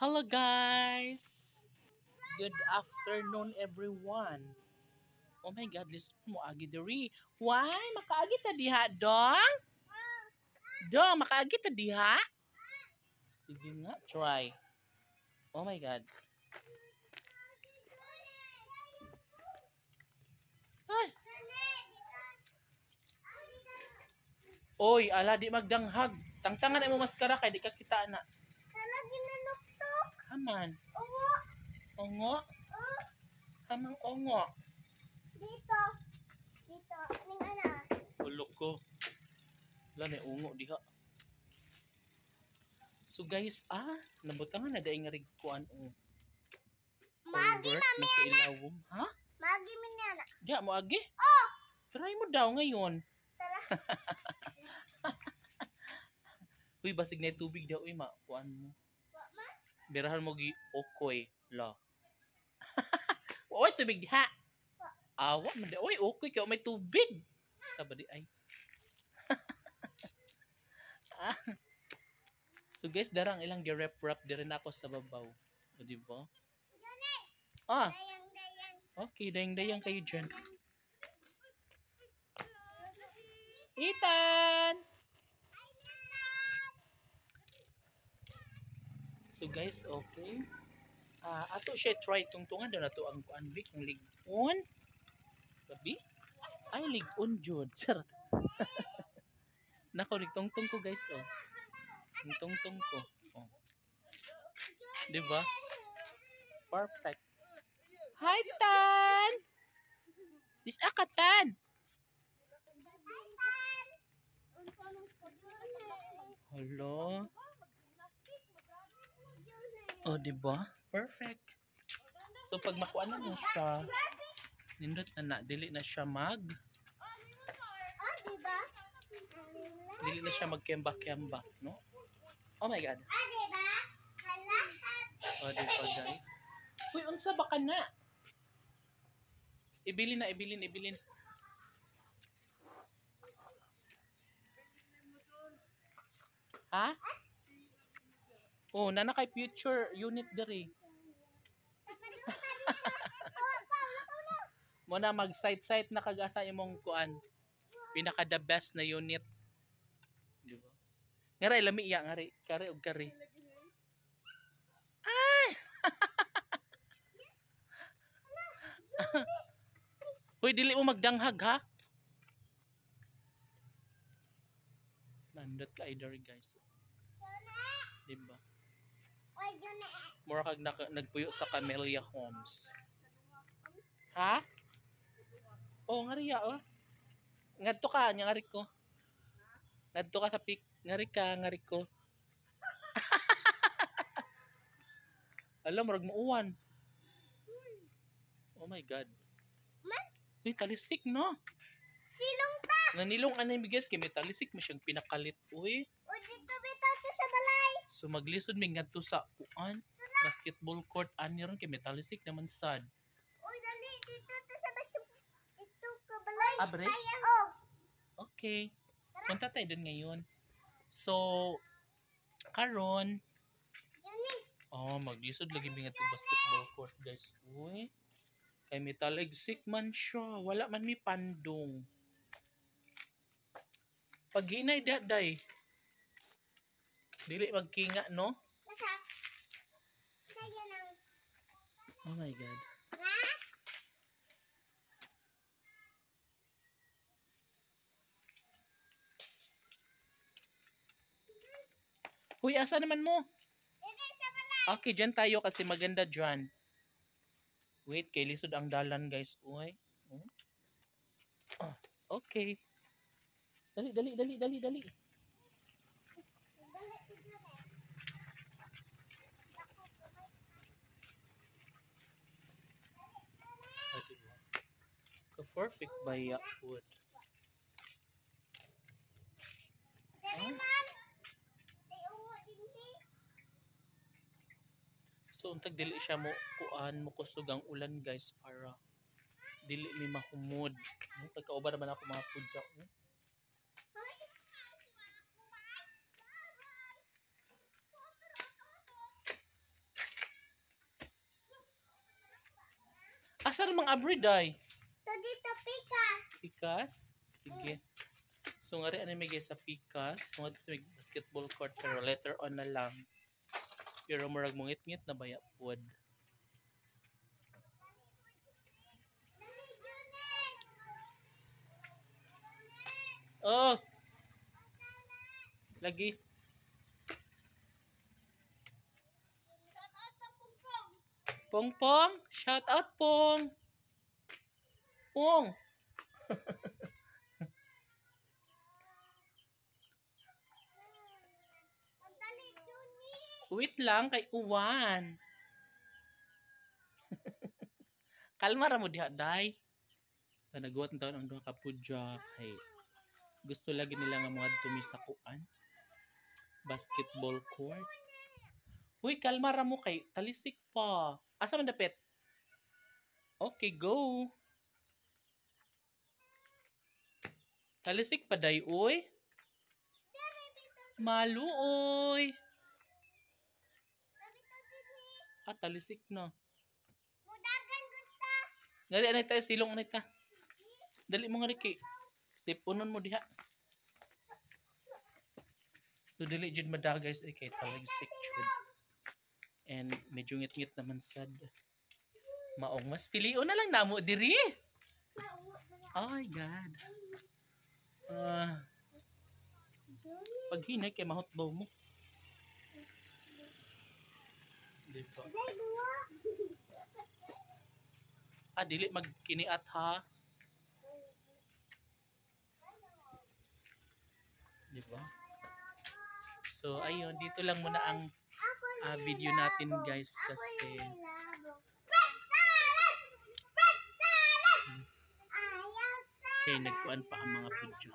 Hello guys! Good afternoon everyone. Oh my god, listen mo agi diri. Why? Makaagi ta diha, dong? Dong, makaagi ta diha? Sige nga, try. Oh my god. Ay! Oy, ala di magdanghag. Tangtangan ay mo maskara kay di ka kita na. Hala, ginanuktok. Haman. Oo. Ongo. Hamang ongo. Dito. Dito. Ning ana. Ulok ko. Wala na ungo diha. So guys, nabutangan na daing nga rigkuan o. Magi Convert mami na sa ana. ilawom. Ha? Magi mini ana. Diya mo agi? Oh. Try mo daw ngayon. Tara. Uy, basig na tubig daw. Uy, kuan mo. Wa man. Birahan mo gi okoy. La. Uy, tubig diha. Awa man da. Uy, okay kaya may tubig. Sabadi ay. So guys, darang ilang gi-wrap din ako sa babaw. O diba? Ah, Dayang. okay. Dayang-dayang kayo dyan. Ethan! So guys, okay. Ato siya try tungtungan daw na to ang kuanbik ng ligon. Gabi? Ay, ligon jud. Charot. Nako, ligtungtong ko guys, oh. Ligtungtong ko. Oh. Diba? Perfect. Hi, Tan! This akatan! Hello? Oh, diba? Perfect. So, pag makuha na siya, nindot na dili na siya Diba? dili na siya magkembak-kembak, no? Oh my God. Diba? Hala. Oh, diba, guys? Uy, unsa ba ka na? Ibilin. Ha? Oh, nana kay future unit diri. Mo na mag site na kagasa imong kuan. Pinaka the best na unit. Di ba? Ngari lami iya ngari, kare og kare. Ay! Hoy, dili mo magdanghag ha? Nandot ka either guys. Di ba? Oy, Jone. Mura kag nagpuyo sa Camellia Homes. Ha? Oh, ngari ya oh. Ngadto ka nya ngari ko. Ngadto ka sa pik, ngari ko. Alam murag muuwan. Oh my god. Man, Uy, talisik no. silong ta. Nanilong anay bigas kay may talisik mo siyang pinakalit. Uy. O dito bitaw to sa balay. So maglisod mi ngadto sa kuan basketball court ani ron kay may talisik naman sad. Oy, dali dito to sa dito ka balay. Abre? Oh. Okay. Punta tayo dun ngayon. So karon Jone. maglisod lagi mi ngadto basketball court guys. Uy. Kay may talisik man siya, wala man mi pandong. Pag hinay daday. Dili magkinga no? Nasa. Kaya nang. Oh my god. Ha? Huy, asa naman mo? Dito sa balay. Okay, dyan tayo kasi maganda dyan. Wait, kay lisod ang dalan guys. Uy. Okay. Dali. Perfect by wood. Dali man. Di ungo din si. So untag dili siya mo kuan mo kusog ang ulan guys para dili mi mahumod. Pagkauban naman ako mga pudya. Asa namang abri day? To dito pika. Pikas? Sige. So nga rin may guys sa Pikas. So nga may basketball court pero later on na lang. Pero murag mungit-ngit na baya pod. Oh. Lagi. Pong. Shout out Pong. Pong. Wait lang kay Uwan. Kalma ra mo diha day. Nagawa taon ang duha ka pudya kay gusto lagi nila nga mga dumi sa kuan. Basketball court. Uy, kalma ra mo kay talisik pa. Asa man dapit? Okay, go. Talisik pa day, uy. Malu, uy. Talisik na. Mudagan gusta. Dali, anay tayo, silong anay ta. Dali mo nga Ricky. Sipunon mo diha. So, dili jud mada guys, ay kay talisik jud. And medyo ngit-ngit naman sad. Maong mas pilion na lang namo diri. Oh my god. Pag hinay kay mahutbaw mo. Dito. Dili magkiniat ha. Diba? So, ayun, dito lang muna ang video natin guys kasi okay, nagkuan pa ang mga video.